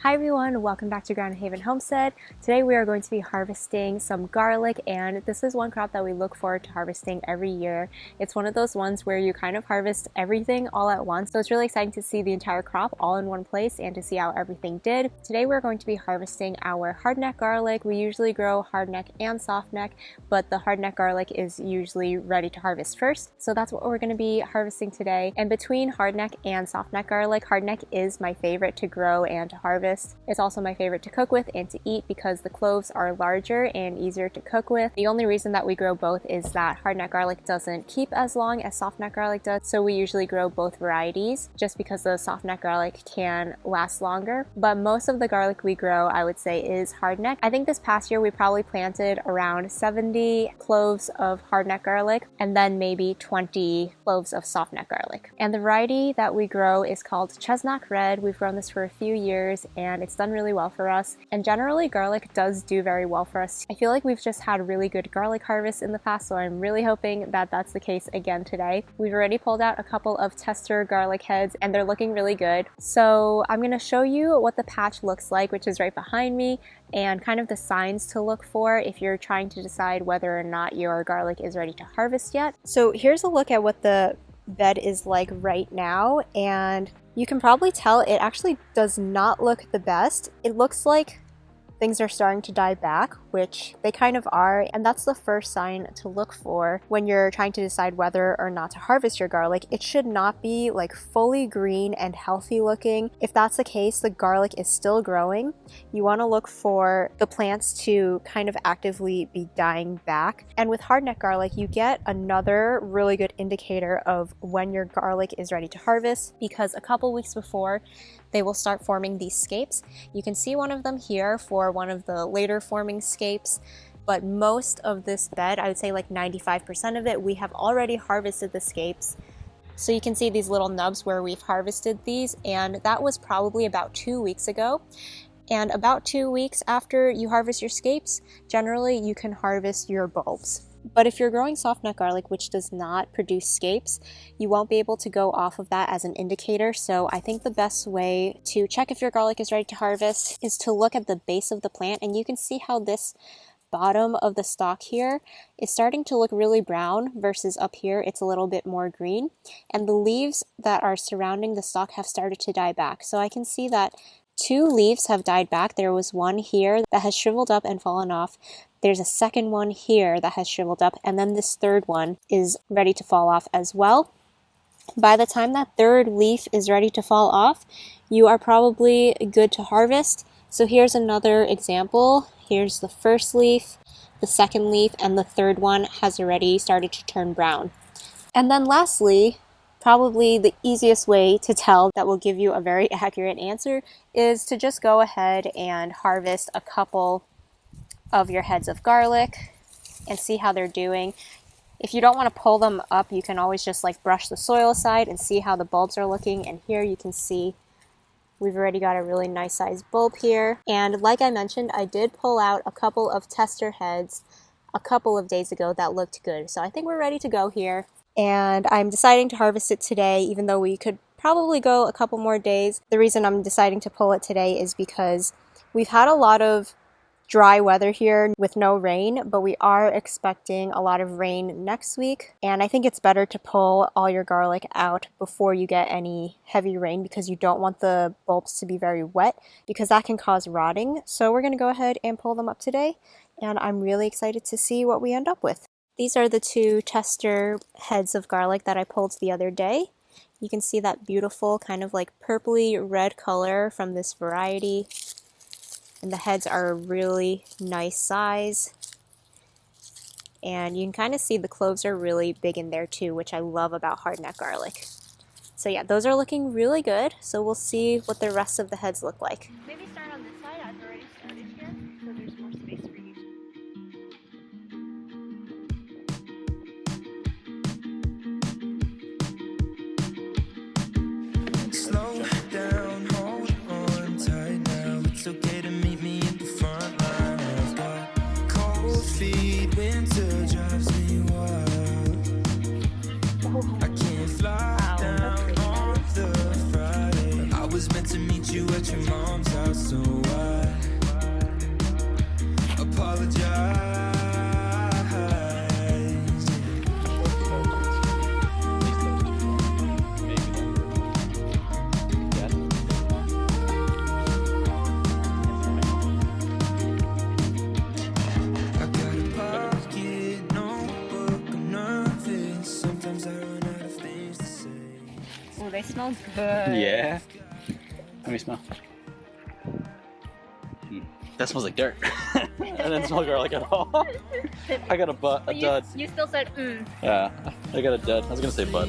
Hi everyone, welcome back to Grounded Haven Homestead. Today we are going to be harvesting some garlic, and this is one crop that we look forward to harvesting every year. It's one of those ones where you kind of harvest everything all at once, so it's really exciting to see the entire crop all in one place and to see how everything did. Today we're going to be harvesting our hardneck garlic. We usually grow hardneck and softneck, but the hardneck garlic is usually ready to harvest first, so that's what we're going to be harvesting today. And between hardneck and softneck garlic, hardneck is my favorite to grow and to harvest. It's also my favorite to cook with and to eat because the cloves are larger and easier to cook with. The only reason that we grow both is that hardneck garlic doesn't keep as long as softneck garlic does, so we usually grow both varieties just because the softneck garlic can last longer. But most of the garlic we grow, I would say, is hardneck. I think this past year we probably planted around 70 cloves of hardneck garlic and then maybe 20 cloves of softneck garlic. And the variety that we grow is called Chesnok Red. We've grown this for a few years and it's done really well for us. And generally garlic does do very well for us. I feel like we've just had really good garlic harvests in the past, so I'm really hoping that that's the case again today. We've already pulled out a couple of tester garlic heads and they're looking really good. So I'm going to show you what the patch looks like, which is right behind me, and kind of the signs to look for if you're trying to decide whether or not your garlic is ready to harvest yet. So here's a look at what the bed is like right now, and you can probably tell it actually does not look the best. It looks like things are starting to die back, which they kind of are, and that's the first sign to look for when you're trying to decide whether or not to harvest your garlic. It should not be like fully green and healthy looking. If that's the case, the garlic is still growing. You want to look for the plants to kind of actively be dying back. And with hardneck garlic, you get another really good indicator of when your garlic is ready to harvest, because a couple weeks before they will start forming these scapes. You can see one of them here for one of the later forming scapes, but most of this bed, I would say like 95% of it, we have already harvested the scapes. So you can see these little nubs where we've harvested these, and that was probably about 2 weeks ago. And about 2 weeks after you harvest your scapes, generally you can harvest your bulbs. But if you're growing softneck garlic, which does not produce scapes, you won't be able to go off of that as an indicator. So I think the best way to check if your garlic is ready to harvest is to look at the base of the plant, and you can see how this bottom of the stalk here is starting to look really brown versus up here it's a little bit more green, and the leaves that are surrounding the stalk have started to die back. So I can see that 2 leaves have died back. There was one here that has shriveled up and fallen off. There's a second one here that has shriveled up, and then this third one is ready to fall off as well. By the time that third leaf is ready to fall off, you are probably good to harvest. So here's another example. Here's the first leaf, the second leaf, and the third one has already started to turn brown. And then lastly, probably the easiest way to tell that will give you a very accurate answer is to just go ahead and harvest a couple of your heads of garlic and see how they're doing. If you don't want to pull them up, you can always just like brush the soil aside and see how the bulbs are looking. And here you can see we've already got a really nice sized bulb here. And like I mentioned, I did pull out a couple of tester heads a couple of days ago that looked good. So I think we're ready to go here. And I'm deciding to harvest it today, even though we could probably go a couple more days. The reason I'm deciding to pull it today is because we've had a lot of dry weather here with no rain, but we are expecting a lot of rain next week. And I think it's better to pull all your garlic out before you get any heavy rain, because you don't want the bulbs to be very wet, because that can cause rotting. So we're going to go ahead and pull them up today, and I'm really excited to see what we end up with. These are the 2 tester heads of garlic that I pulled the other day. You can see that beautiful kind of like purpley red color from this variety. And the heads are a really nice size. And you can kind of see the cloves are really big in there too, which I love about hardneck garlic. So yeah, those are looking really good. So we'll see what the rest of the heads look like. Maybe start on this side. I've already started here, so there's more space for you. Slow down, hold on tight now. It's okay to meet me at the front line. I've got cold feet, winter drives me wild. I can't fly down on the Friday. I was meant to meet you at your mom's house, so smells good. Yeah. Let me smell. That smells like dirt. That didn't smell garlic at all. I got a dud. You still said Yeah, I got a dud. I was gonna say bud.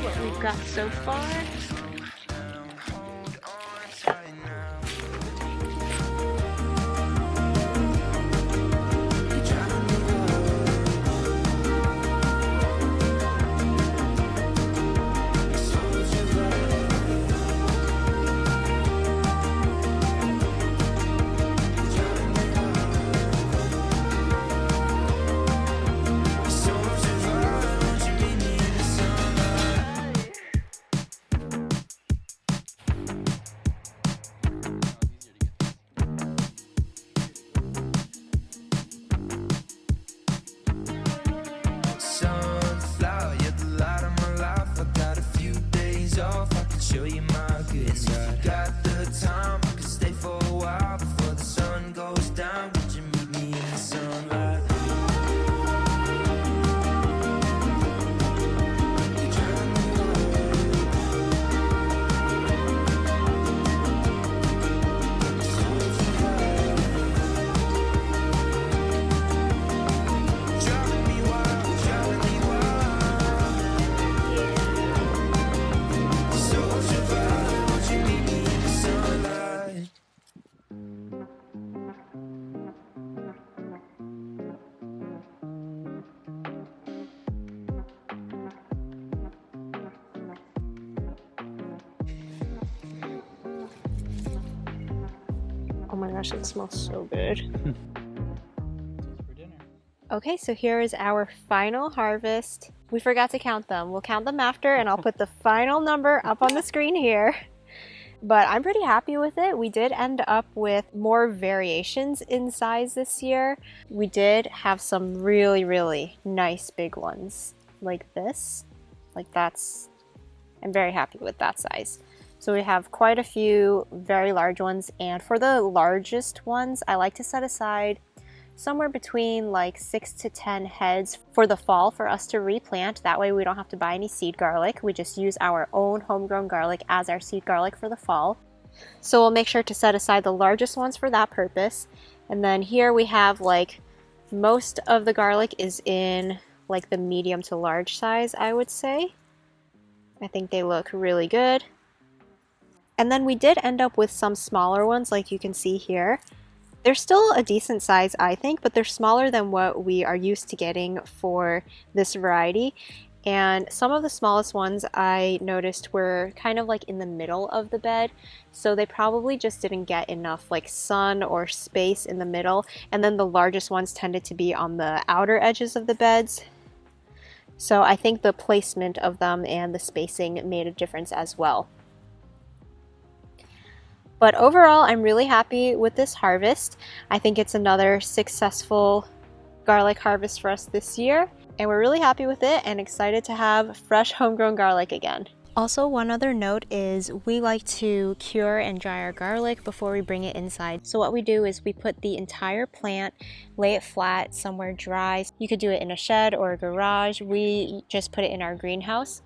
what we've got so far. Oh my gosh, it smells so good. Okay, so here is our final harvest. We forgot to count them. We'll count them after and I'll put the final number up on the screen here. But I'm pretty happy with it. We did end up with more variations in size this year. We did have some really, really nice big ones like this. I'm very happy with that size. So we have quite a few very large ones, and for the largest ones, I like to set aside somewhere between like 6 to 10 heads for the fall for us to replant. That way we don't have to buy any seed garlic. We just use our own homegrown garlic as our seed garlic for the fall. So we'll make sure to set aside the largest ones for that purpose. And then here we have like most of the garlic is in like the medium to large size, I would say. I think they look really good. And then we did end up with some smaller ones like you can see here. They're still a decent size, I think, but they're smaller than what we are used to getting for this variety. And some of the smallest ones I noticed were kind of like in the middle of the bed. So they probably just didn't get enough like sun or space in the middle. And then the largest ones tended to be on the outer edges of the beds. So I think the placement of them and the spacing made a difference as well. But overall, I'm really happy with this harvest. I think it's another successful garlic harvest for us this year, and we're really happy with it and excited to have fresh homegrown garlic again. Also, one other note is we like to cure and dry our garlic before we bring it inside. So what we do is we put the entire plant, lay it flat somewhere dry. You could do it in a shed or a garage. We just put it in our greenhouse.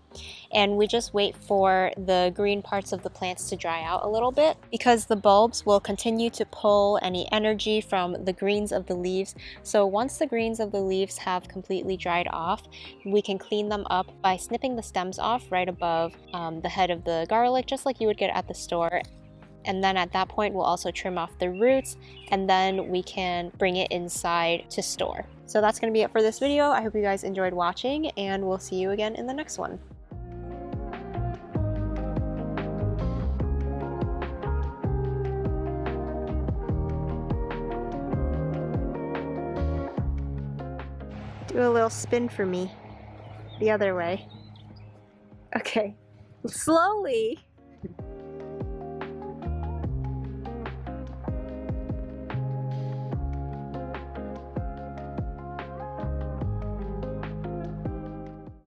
And we just wait for the green parts of the plants to dry out a little bit, because the bulbs will continue to pull any energy from the greens of the leaves. So once the greens of the leaves have completely dried off, we can clean them up by snipping the stems off right above the head of the garlic, just like you would get at the store. And then at that point, we'll also trim off the roots, and then we can bring it inside to store. So that's going to be it for this video. I hope you guys enjoyed watching, and we'll see you again in the next one. Do a little spin for me. The other way. Okay. Slowly.